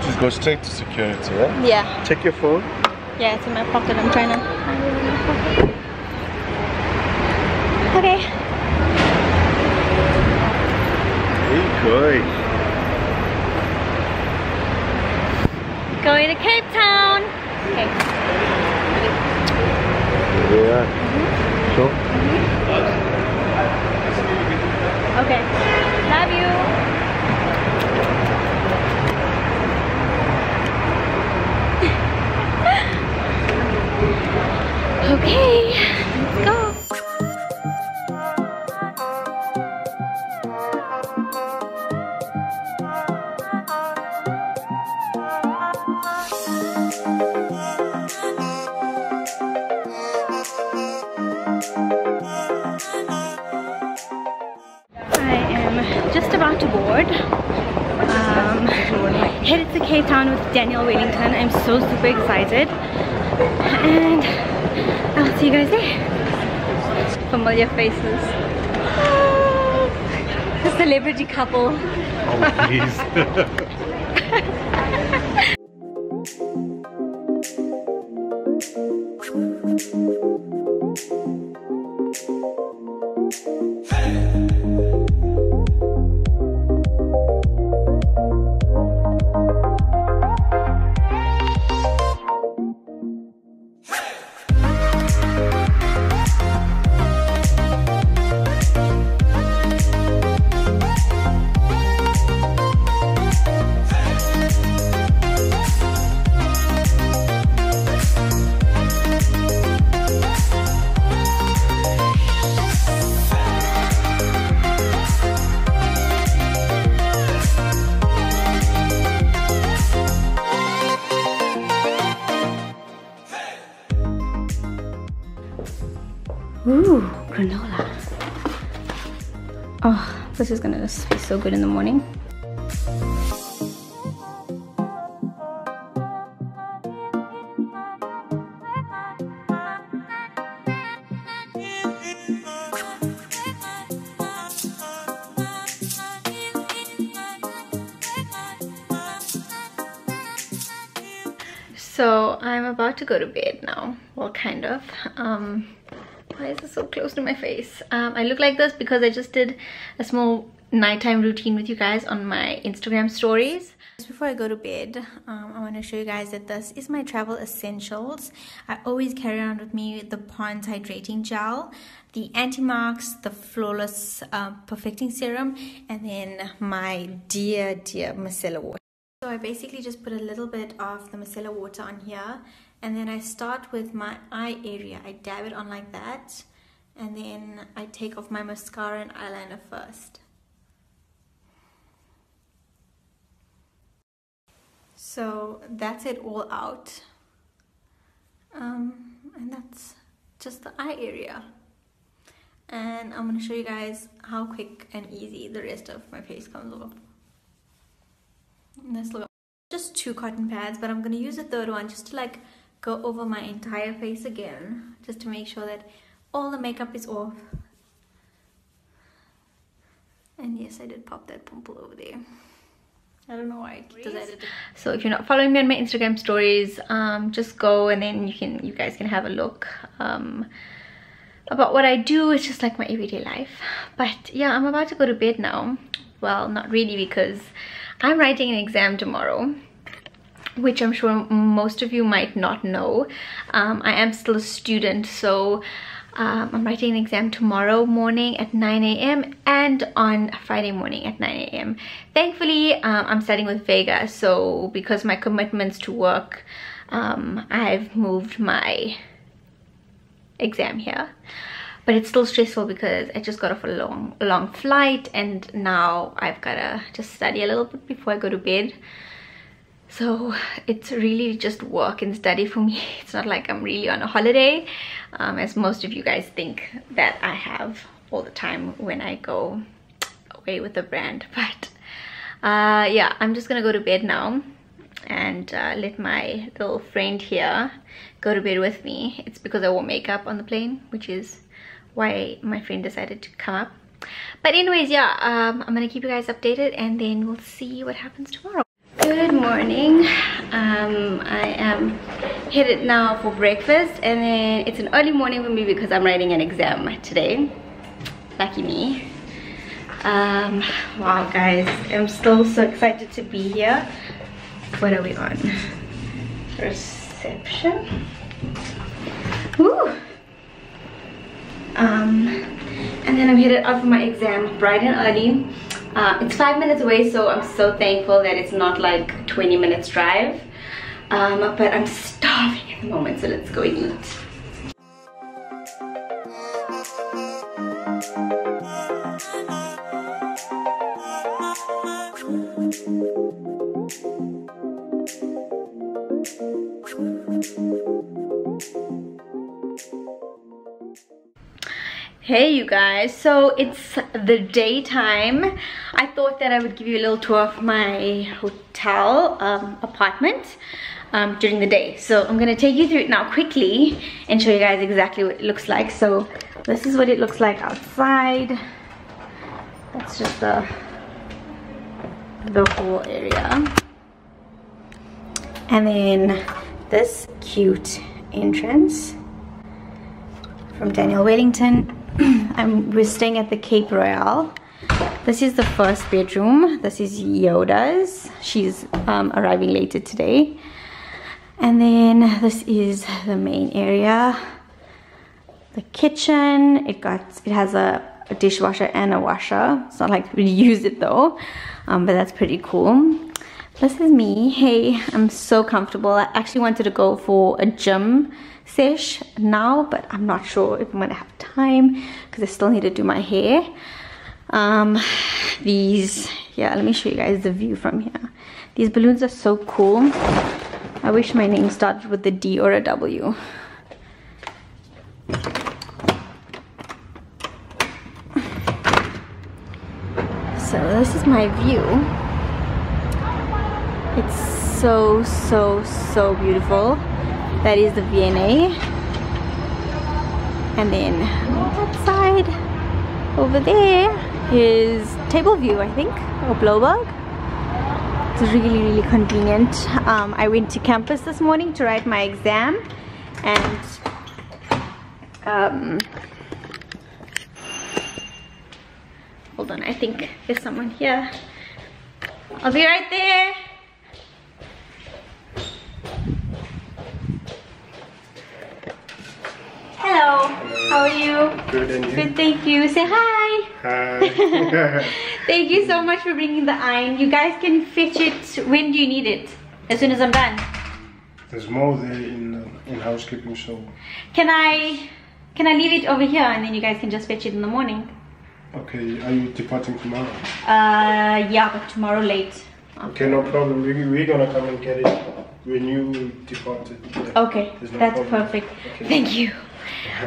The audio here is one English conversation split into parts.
I'll just go straight to security, right? Yeah. Check your phone. Yeah, it's in my pocket. I'm trying to. Okay. Hey, going. Going to Cape Town. Okay. Yeah. Sure. Okay. Love you. Okay, let's go. Just about to board. Headed to Cape Town with Daniel Wellington. I'm so super excited, and I'll see you guys there. Familiar faces. The celebrity couple. Oh, please. Ooh, granola. Oh, this is gonna be so good in the morning. So I'm about to go to bed now. Well, kind of. Why is this so close to my face? I look like this because I just did a small nighttime routine with you guys on my Instagram stories. Just before I go to bed, I want to show you guys that this is my travel essentials. I always carry around with me the Pond's Hydrating Gel, the anti-marks, the Flawless Perfecting Serum, and then my dear micellar water. So I basically just put a little bit of the micellar water on here, and then I start with my eye area. I dab it on like that, and then I take off my mascara and eyeliner first. So that's it all out, and that's just the eye area. And I'm going to show you guys how quick and easy the rest of my face comes off. Let's look. Just 2 cotton pads, but I'm going to use a third one just to like go over my entire face again, just to make sure that all the makeup is off. And yes, I did pop that pimple over there. I don't know why I decided to. So if you're not following me on my Instagram stories, just go, and then you guys can have a look about what I do. It's just like my everyday life. But yeah, I'm about to go to bed now. Well, not really, because I'm writing an exam tomorrow, which I'm sure most of you might not know. I am still a student, so I'm writing an exam tomorrow morning at 9 AM and on Friday morning at 9 AM. Thankfully, I'm studying with Vega, so because my commitments to work, I've moved my exam here. But it's still stressful because I just got off a long flight, and now I've gotta just study a little bit before I go to bed. So it's really just work and study for me. It's not like I'm really on a holiday, as most of you guys think that I have all the time when I go away with the brand. But yeah, I'm just gonna go to bed now and let my little friend here go to bed with me. It's because I wore makeup on the plane, which is why my friend decided to come up. But anyways, yeah, I'm gonna keep you guys updated, and then we'll see what happens tomorrow. Good Good morning. I am headed now for breakfast, and then it's an early morning for me because I'm writing an exam today. Lucky me. Wow guys, I'm still so excited to be here. What are we on? Reception. Woo! And then I'm headed out for my exam bright and early. It's 5 minutes away, so I'm so thankful that it's not like 20 minutes drive. But I'm starving at the moment, so let's go eat. Hey you guys, so it's the daytime. I thought that I would give you a little tour of my hotel apartment during the day. So I'm gonna take you through it now quickly and show you guys exactly what it looks like. So this is what it looks like outside. That's just the whole area. And then this cute entrance from Daniel Wellington. We're staying at the Cape Royale. This is the first bedroom. This is Yoda's. She's arriving later today. And then this is the main area. The kitchen. It has a dishwasher and a washer. It's not like we use it though, but that's pretty cool. This is me. Hey, I'm so comfortable. I actually wanted to go for a gym sesh now, but I'm not sure if I'm gonna have time because I still need to do my hair. Yeah, let me show you guys the view from here. These balloons are so cool. I wish my name started with a D or a W. So this is my view. It's so beautiful. That is the V&A. And then that side over there is table view, I think, or Blowberg. It's really convenient. I went to campus this morning to write my exam, and hold on, I think there's someone here. I'll be right there. Hello, how are you? Good, and you? Good, thank you. Say hi. Hi. Thank you so much for bringing the iron. You guys can fetch it. When do you need it? As soon as I'm done. There's more there in housekeeping, so. Can I leave it over here and then you guys can just fetch it in the morning? Okay, are you departing tomorrow? Yeah, but tomorrow late. Okay, no problem. We're gonna come and get it when you departed. Yeah. Okay, No that's problem. perfect. Okay. Thank you.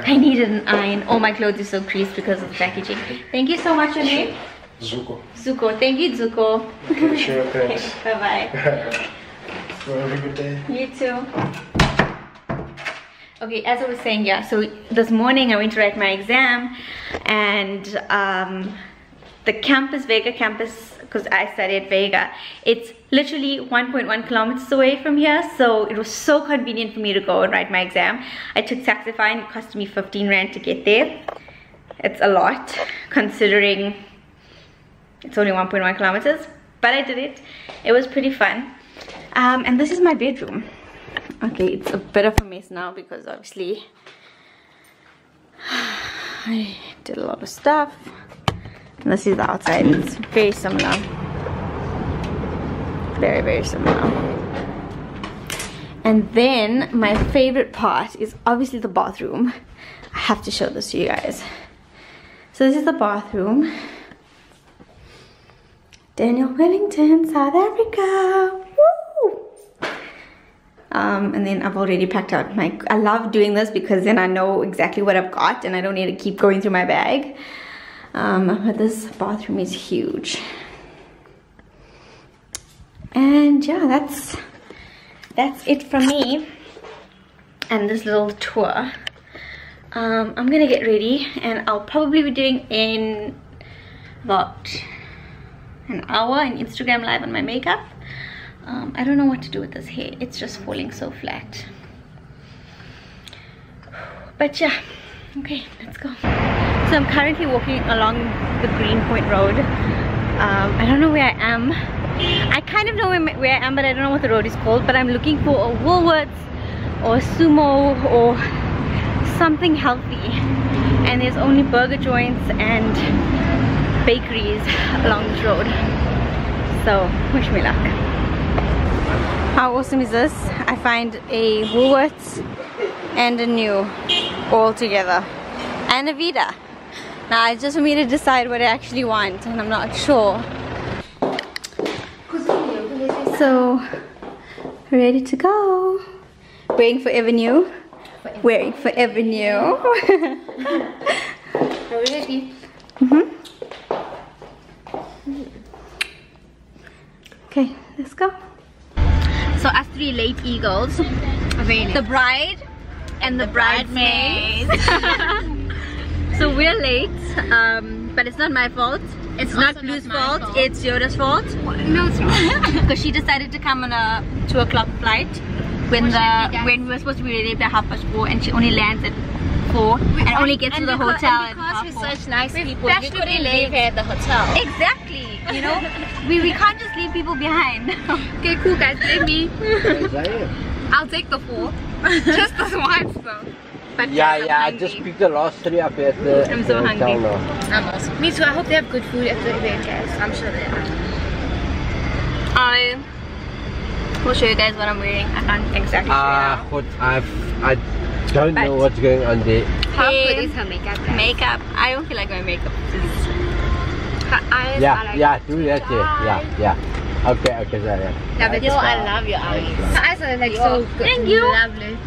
I needed an iron. All my clothes are so creased because of the packaging. Thank you so much, your name? Zuko. Zuko. Thank you, Zuko. Okay, sure, thanks. Bye-bye. Have a good day. You too. Okay, as I was saying, yeah, so this morning I went to write my exam, and the campus, Vega campus, because I study at Vega, it's literally 1.1 kilometers away from here, so it was so convenient for me to go and write my exam. I took Taxify and it cost me 15 Rand to get there. It's a lot considering it's only 1.1 kilometers, but I did it. It was pretty fun. And this is my bedroom. Okay, it's a bit of a mess now because obviously I did a lot of stuff. And this is the outside. It's very similar. Very similar. And then my favorite part is obviously the bathroom. I have to show this to you guys. So this is the bathroom. Daniel Wellington, South Africa. Woo! And then I've already packed out I love doing this because then I know exactly what I've got and I don't need to keep going through my bag. But this bathroom is huge. And yeah, that's it from me and this little tour. I'm gonna get ready and I'll probably be doing in about an hour an Instagram live on my makeup. I don't know what to do with this hair. It's just falling so flat. But yeah, okay, let's go. So I'm currently walking along the Greenpoint Road. I don't know where I am. I kind of know where I am, but I don't know what the road is called. But I'm looking for a Woolworths or a Sumo or something healthy. And there's only burger joints and bakeries along this road. So wish me luck. How awesome is this? I find a Woolworths and a New all together, and a Vida. Now it's just for me to decide what I actually want, and I'm not sure. So ready to go. Wearing Forever New. Wearing Forever New. Okay, let's go. So us three late eagles, the bride and the bridesmaids. So we're late, but it's not my fault. It's not Blue's fault. It's Yoda's fault. No, it's not. Because she decided to come on a 2 o'clock flight when we were supposed to be ready by 4:30, and she only lands at 4 and only gets to the hotel at 4:30. Because we're such nice people, we couldn't leave her at the hotel. Exactly, you know, we can't just leave people behind. Okay, cool guys, blame me. I'll take the 4. Just this once though. But I just picked the last 3 up at the I'm so hungry. I'm also. Me too, I hope they have good food at the event, guys. I'm sure they are. I will show you guys what I'm wearing. I can't exactly show you now. I don't know what's going on there. How good is her makeup, guys? Makeup. I don't feel like wearing makeup. Her eyes are like... Yeah, do that. Yeah. Okay, sorry. Love it. Yo, I love your eyes. Her eyes are like so good. Thank you. Lovely.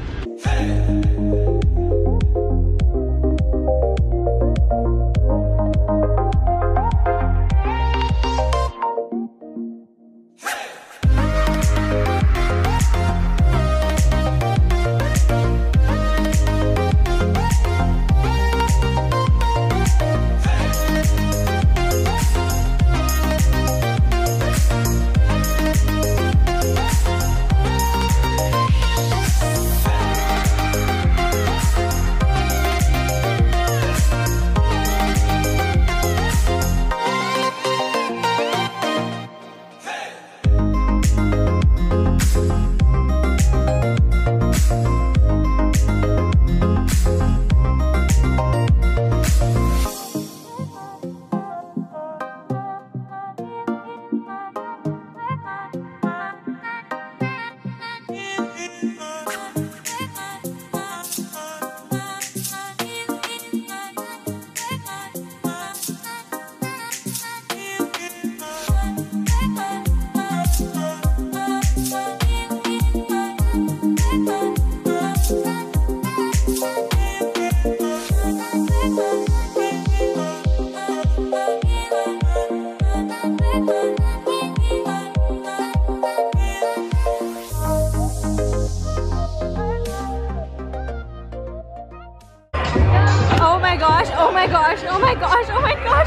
Oh my gosh.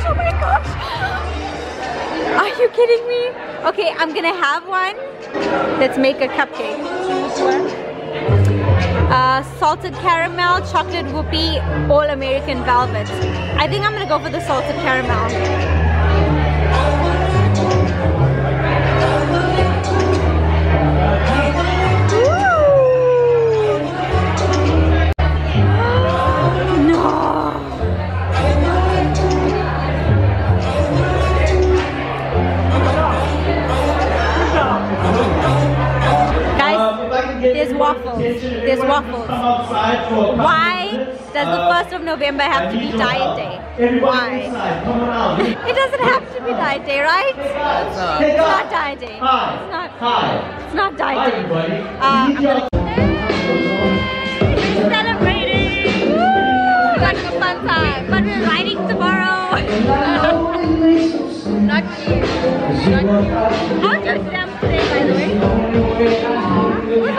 Are you kidding me? Okay, I'm gonna have one. Let's make a cupcake. Salted caramel, chocolate whoopie, all American velvet. I think I'm gonna go for the salted caramel. There's waffles. Why does the 1st of November have to be diet day? Why? It doesn't have to be diet day, right? It's not diet day. It's not diet day. We're celebrating! Woo! Like a fun time. But we're riding tomorrow. Not you. How's your exam today, by the way? We're okay. I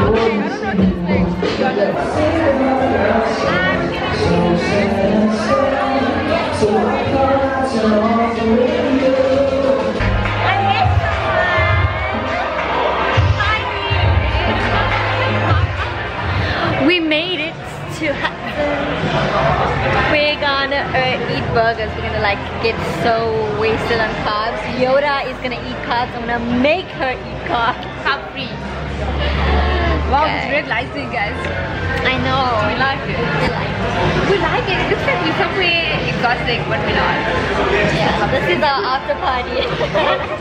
don't know what to eat burgers. We're gonna like get so wasted on carbs. Yoda is gonna eat carbs. I'm gonna make her eat carbs. Carb free. Wow, this red lighting, guys. I know. We like it. We like it. It looks like we're somewhere exotic when we're not. Yeah, this is our after party.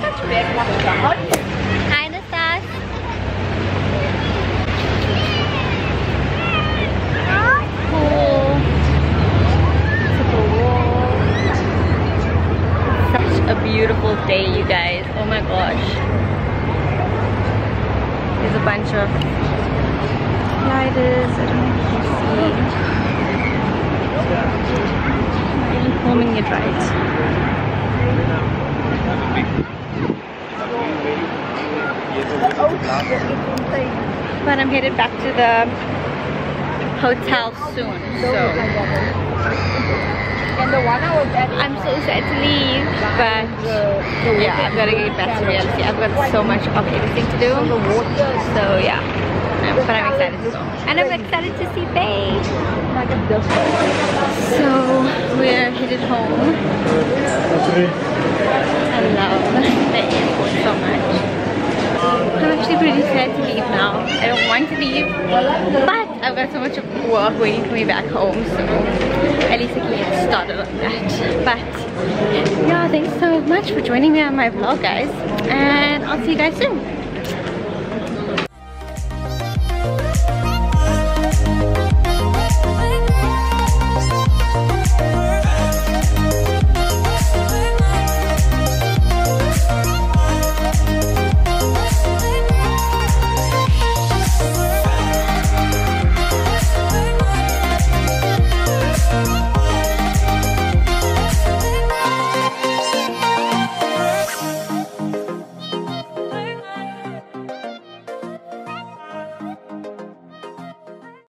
Such red lighting. Hi, Nastas. Cool. Such a beautiful day, you guys. Oh my gosh. There's a bunch of gliders. I don't know if you see. I'm filming it right. But I'm headed back to the hotel soon, so I'm so sad to leave, but yeah, I've got to get back to reality. I've got so much of everything to do, so yeah, but I'm excited to go, and I'm excited to see Faye. So we're headed home. I love the airport so much. I'm actually pretty sad to leave now. I don't want to leave, but I've got so much work waiting for me back home, so at least I can get started on that. But yeah, thanks so much for joining me on my vlog, guys, and I'll see you guys soon.